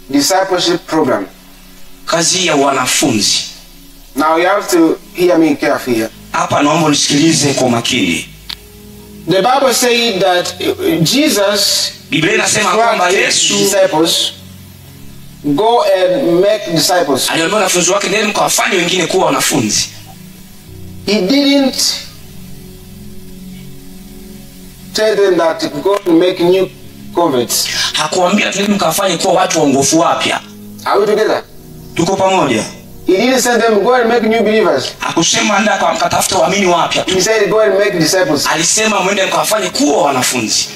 discipleship program. Kazi ya wanafunzi. Now you have to hear me carefully here. Hapa naomba nisikilize kwa makini. The Bible said that Jesus, Biblia inasema kwamba Yesu disciples, go and make disciples. aliwaambia wanafunzi wake, nendeni mkawafanye wengine kuwa wanafunzi. He didn't tell them that go and make new converts. Hakuambia nendeni mkawafanye kuwa watu waongofu wapya. Are we together? Tuko pamoja? He didn't say them go and make new believers. Hakusema nenda kwa mkatafuta waamini wapya. He said go and make disciples. Alisema mwende mkawafanye kuwa wanafunzi.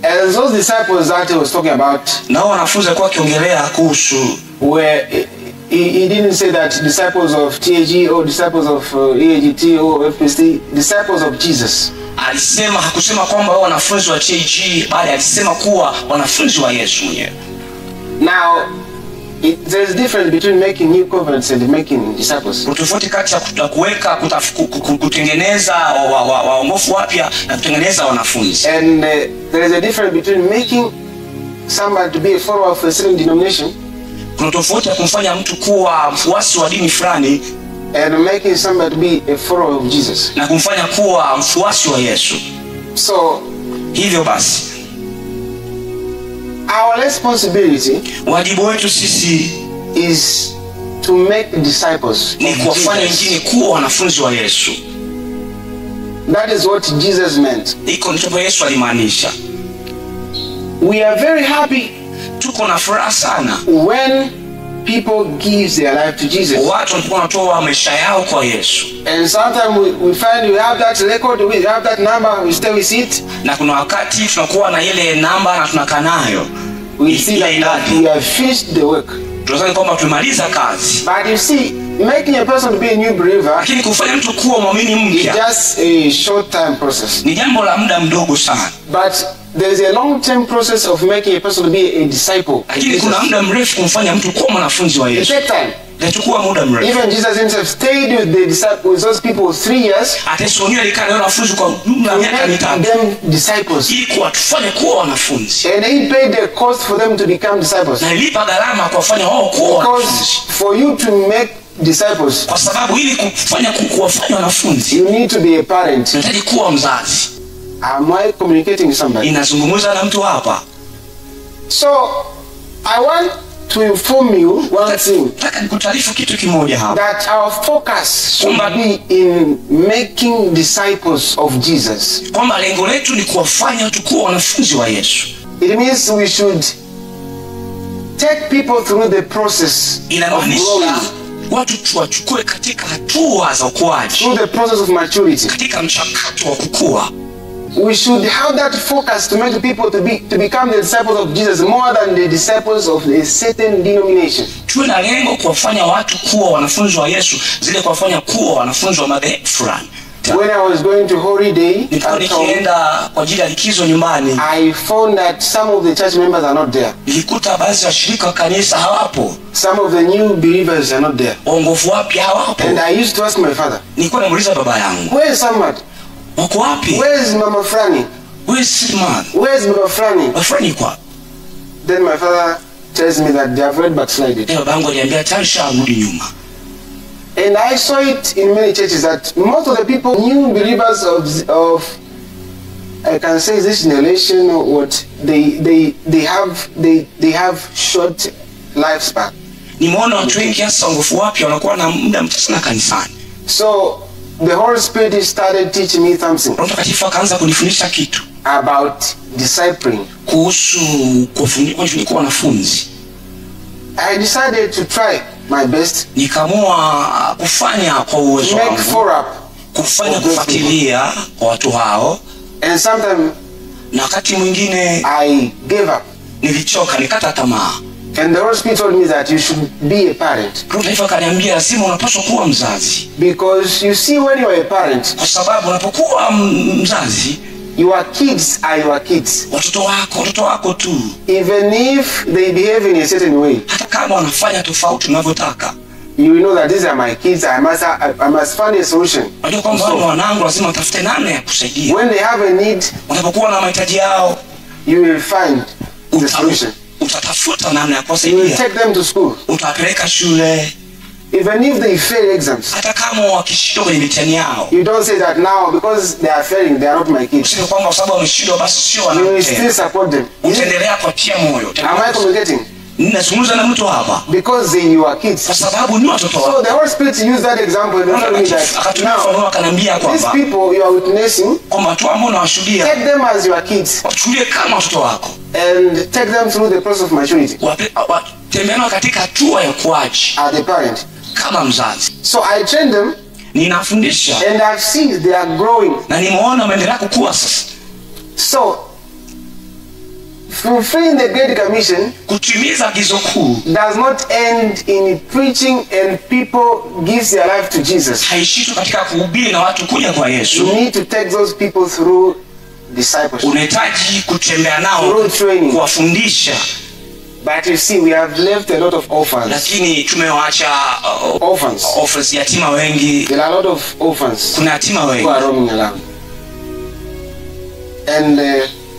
And those disciples that he was talking about, Na wanafunzi walikuwa wakiongelea kuhusu, where he didn't say that disciples of TAG or disciples of EAGT or FPC, disciples of Jesus. alisema, hakusema kwamba wao wanafunzi wa TAG, bali alisema kuwa wanafunzi wa Yesu mwenyewe. Now, there's a difference between making new converts and making disciples. Tofauti kati ya kuweka kutengeneza waongofu wapya na kutengeneza wanafunzi. And there is a difference between making somebody to be a follower of a certain denomination. Kuna tofauti ya kumfanya mtu kuwa mfuasi wa dini fulani And making somebody to be a follower of Jesus. na kumfanya kuwa mfuasi wa Yesu. So, hivyo basi, our responsibility, wajibu wetu sisi is to make disciples ni kuwafanya wengine kuwa wanafunzi wa Yesu. That is what Jesus meant. Iko ndicho Yesu alimaanisha. We are very happy, tuko na furaha sana, when people give their life to Jesus. Watu wanapokuwa wanatoa maisha yao kwa Yesu. And sometimes we find we have that record, we have that number, we stay with it. Na kuna wakati tunakuwa na ile namba na tunakaa nayo. We see that we have finished the work. Tunasema kwamba tumemaliza kazi. But you see, making a person to be a new believer, lakini kufanya mtu kuwa muumini mpya, is just a short time process. Ni jambo la muda mdogo sana. But there is a long term process of making a person to be a disciple. Lakini kuna muda mrefu kumfanya mtu kuwa mwanafunzi wa Yesu. It takes time. Itachukua muda mrefu. Even Jesus himself stayed with the disciples, with those people 3 years. Atesonio alikaa na wanafunzi kwa muda wa miaka 3. Them disciples. Ili kuwafanya kuwa wanafunzi. And he paid the cost for them to become disciples. Na ilipa gharama kuwafanya wao kuwa wanafunzi. Because for you to make disciples, kwa sababu ili kuwafanya wanafunzi, you need to be a parent. Unahitaji kuwa mzazi. Am I communicating with somebody? Inazungumza na mtu hapa. So, I want to inform you one thing. Nataka nikutaarifu kitu kimoja hapa. That our focus should be in making disciples of Jesus. Kwamba lengo letu ni kuwafanya watu kuwa wanafunzi wa Yesu. It means we should take people through the process of growth. Watu tuwachukue katika hatua za ukuaji. Through the process of maturity. Katika mchakato wa kukua. We should have that focus to make people to become the disciples of Jesus more than the disciples of a certain denomination. Tuwe na lengo kuwafanya watu kuwa wanafunzi wa Yesu, zile kuwafanya kuwa wanafunzi wa madhehebu fulani. When I was going to holiday, nikienda kwa ajili ya likizo nyumbani, I found that some of the church members are not there. Nilikuta baadhi ya washirika wa kanisa hawapo. Some of the new believers are not there. Waongofu wapya hawapo. And I used to ask my father. Nilikuwa namuuliza baba yangu. Where is somebody? Wako wapi? Where is Mama Franny? Where is man? Where is Mama Franny? Mama Franny kwa? Then my father tells me that they have already backslided. Baba yangu aliniambia tayari sharudi nyuma. And I saw it in many churches that most of the people, new believers of I can say this generation, what they have short lifespan. Nimeona watu wengi hasa waongofu wapya wanakuwa na muda mchache sana kanisani. So the Holy Spirit started teaching me something. Roho Mtakatifu akaanza kunifundisha kitu about discipling, kuhusu kufundisha wanafunzi. I decided to try my best. Nikaamua kufanya kwa uwezo wangu. Make follow up. Kufanya kufuatilia kwa watu hao. And sometimes na wakati mwingine I gave up. Nilichoka, nikata tamaa. And the Holy Spirit told me that you should be a parent. Roho Mtakatifu akaniambia lazima unapaswa kuwa mzazi. Because you see, when you are a parent, kwa sababu unapokuwa mzazi, your kids are your kids. Watoto wako tu. Even if they behave in a certain way, hata kama wanafanya tofauti unavyotaka, you know that these are my kids. I must find a solution. Unajua kwamba wanangu lazima utafute namna ya kusaidia. When they have a need, wanapokuwa na mahitaji yao, you will find the solution. utatafuta namna ya You will kuwasaidia. take them to school. Utawapeleka shule Even if they fail exams, hata kama wakishindwa kwenye mitihani yao. you don't say that now because they are failing, they are not my kids. Usije kwamba kwa sababu wameshindwa basi sio You will wanangu still tena. support them. Utaendelea kuwatia moyo. Am I communicating? Ninazungumza na mtu hapa Because they your kids. kwa sababu ni watoto So wako. the Holy Spirit used that example and told me that Akatumia mfano now akaniambia these kwamba people you are witnessing, kwamba watu ambao unawashuhudia take them as your kids wachukulie kama watoto wako. and take them through the process of maturity Watembea nao katika hatua ya ukuaji as a parent. kama mzazi. So I train them Ninafundisha and I've seen they are growing. na nimeona wameendelea kukua sasa. So fulfilling the Great Commission Kutimiza agizo kuu does not end in preaching and people give their life to Jesus. haishii tu katika kuhubiri na watu kuja kwa You Yesu. need to take those people through discipleship, Unahitaji kutembea nao, through training. kuwafundisha. But you see, we have left a lot of orphans. Lakini tumewaacha orphans, yatima wengi. There are a lot of orphans Kuna yatima who wengi. are roaming around. And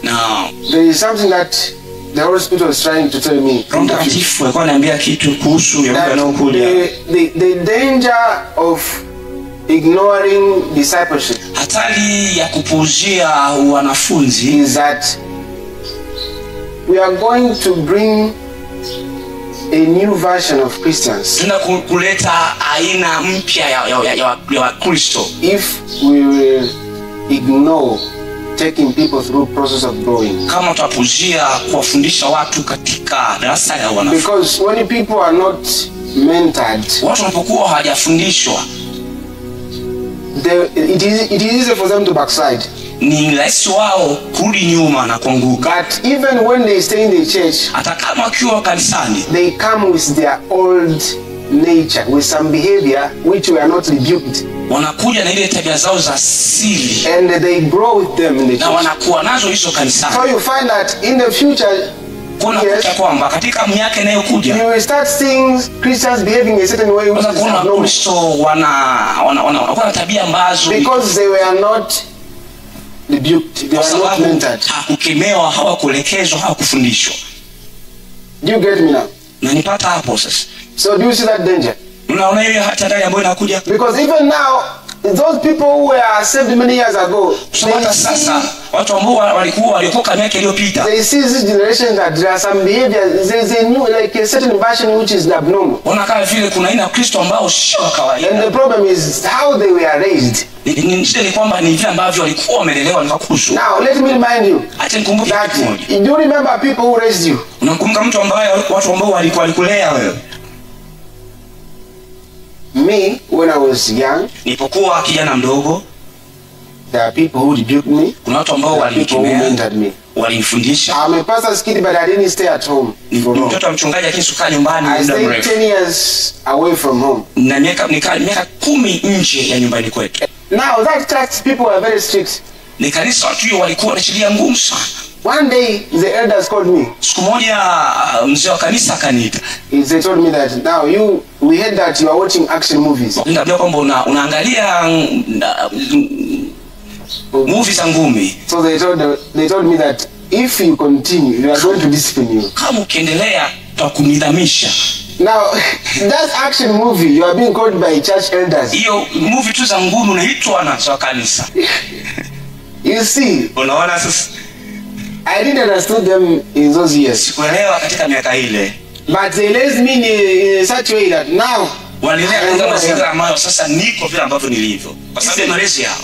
Na there is something that the Holy Spirit was trying to tell me. Roho Mtakatifu alikuwa ananiambia kitu kuhusu ya That yanayokuja. the danger of ignoring discipleship Hatari ya kupuuzia wanafunzi is that we are going to bring a new version of Christians tuna kuleta aina mpya ya Wakristo if we will ignore taking people through process of growing. kama tutapuzia kuwafundisha watu katika darasa ya wanafunzi. Because when people are not mentored, Watu wanapokuwa hawajafundishwa it is easy for them to backslide. ni rahisi wao kurudi nyuma na kuanguka. But even when they stay in the church, Hata kama wakiwa kanisani they come with their old nature, with some behavior which were not rebuked, wanakuja na ile tabia zao za asili and they grow with them in the na church. wanakuwa nazo hizo So kanisani. you find that in the future, Kuna kuta kwamba katika miaka inayokuja you will start seeing Christians behaving a certain way which unaweza is kuona abnormal, Wakristo wanakuwa na tabia ambazo because they were not rebuked, they kwa were not sababu mentored. hakukemewa, hawakuelekezwa, hawakufundishwa. Do you get me now? Na nipata hapo sasa. So do you see that danger? Unaona hiyo hatari ambayo inakuja? Because even now, those people who were saved many years ago, Hata sasa watu ambao waliokoka miaka iliyopita they see this generation that there are some behaviors, there is a new, like a certain version which is abnormal. wanakaa vile kuna aina ya Kristo ambao sio wa And kawaida. the problem is how they were raised. Shida ni kwamba ni vile ambavyo walikuwa wamelelewa na kukuzwa. Now, let me remind you Acha nikumbuke that kitu moja. do you remember people who raised you? Unamkumbuka watu ambao walikulea wewe? Me, when I was young, Nilipokuwa kijana mdogo, there are people who rebuked me, kuna watu ambao there are people who walinipokea, mentored me. walinifundisha. I'm a pastor's kid, but I didn't stay at home Ni for long. mtoto wa mchungaji lakini sikukaa nyumbani I muda stayed mrefu. 10 years away from home. Na miaka 10 nje ya nyumbani kwetu. Now, that church, people were very strict. Ni kanisa watu hiyo walikuwa na sheria ngumu sana. One day, the elders called me. Siku moja mzee wa kanisa akaniita. They told me that now we heard that you are watching action movies. Niambia kwamba unaangalia movie za ngumi. So they told me that if you continue, we are going to discipline you. Kama ukiendelea tutakunidhamisha. Now, that action movie, you are being called by church elders. Hiyo movie tu za ngumi unaitwa na wa kanisa. You see, Unaona sasa I didn't understand them in those years. sikuelewa katika miaka ile. But they raised me in such a way that now, Walilea katika mazingira ambayo sasa niko vile ambavyo nilivyo. Kwa sababu ya malezi yao.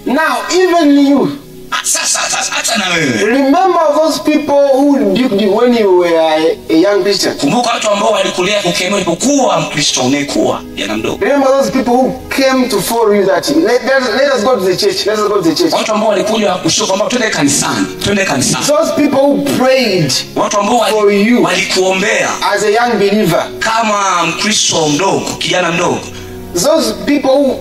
now even you, Sasa hata na wewe. remember those people who rebuked you when you were a young Christian. Kumbuka watu ambao walikulea kukemea ulipokuwa Mkristo unaikuwa jana mdogo. Remember those people who came to follow you that let us go to the church. Let us go to the church. Watu ambao walikuja kushoka kwamba twende kanisani, twende kanisani. Those people who prayed Watu ambao for you walikuombea as a young believer. kama Mkristo mdogo, kijana mdogo. Those people who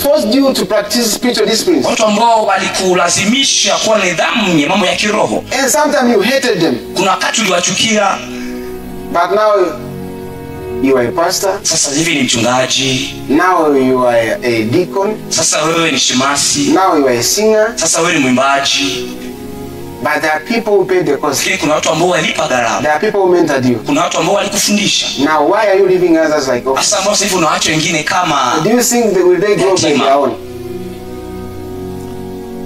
forced you to practice spiritual disciplines. Watu ambao walikulazimisha kuwa na nidhamu ya mambo ya kiroho. And sometimes you hated them. Kuna wakati uliwachukia. But now you are a pastor. Sasa hivi ni mchungaji. Now you are a deacon. Sasa wewe ni shemasi. Now you are a singer. Sasa wewe ni mwimbaji. But there are people who paid the cost. Lakini kuna watu ambao walipa gharama. There are people who mentored you. Kuna watu ambao walikufundisha. Now why are you leaving others like oh? Sasa ambao sasa hivi unaacha wengine kama Do you think they will grow by their own?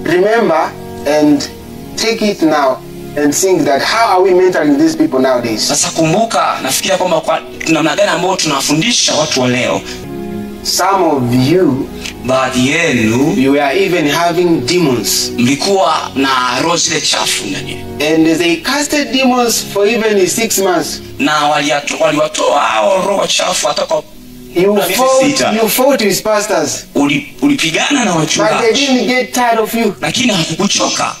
Remember and take it now and think that how are we mentoring these people nowadays? Sasa kumbuka, nafikiria kwamba kwa namna gani ambao tunawafundisha watu wa leo. Some of you, baadhi yenu, you were even having demons. Mlikuwa na roho zile chafu ndani. And they casted demons for even 6 months. Na waliwatoa hao roho chafu hata kwa you fought with pastors. Ulipigana na wachungaji. But they didn't get tired of you. Lakini hawakukuchoka.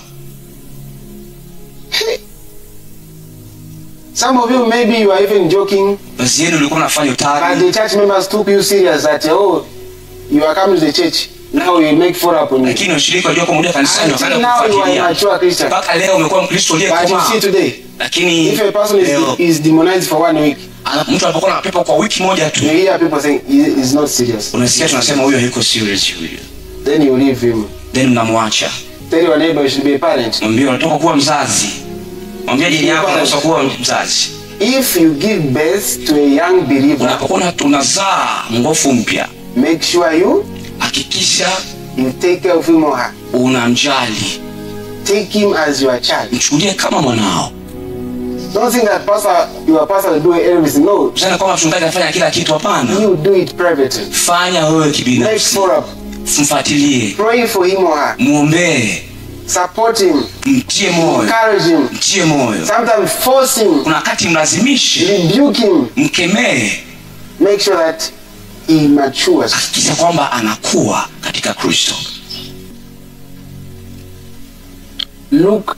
Some of you maybe you are even joking. Basi yenu ulikuwa unafanya utani. But the church members took you serious that oh, you are coming to the church. Now you make follow up on you. Lakini washirika wajua kwa kanisani wakaanza kufuatilia. Mpaka leo umekuwa Mkristo aliyekomaa. But you see today. Lakini if a person is demonized for 1 week, mtu anapokuwa na pepo kwa wiki moja tu, you hear people saying he is not serious. Unasikia tunasema huyo hayuko serious huyo. Then you leave him. Then unamwacha. Tell your neighbor you should be a parent. Mwambie unataka kuwa mzazi. Mwambie jirani yako unataka kuwa mzazi. If you give birth to a young believer, unapokuwa unazaa mngofu mpya, make sure you hakikisha you take care of him or her. Unamjali. Take him as your child. Mchukulie kama mwanao. Don't think that your pastor will do everything. No. Usana kama mchungaji anafanya kila kitu, hapana. You do it privately. Fanya wewe kibinafsi. Make follow up. Mfuatilie. Pray for him or her. Muombe. Support him. Mtie moyo. Encourage him. Mtie moyo. Sometimes force him. Kuna wakati mlazimishe. Rebuke him. Mkemee. Make sure that he matures. Hakikisha kwamba anakuwa katika Kristo. Luke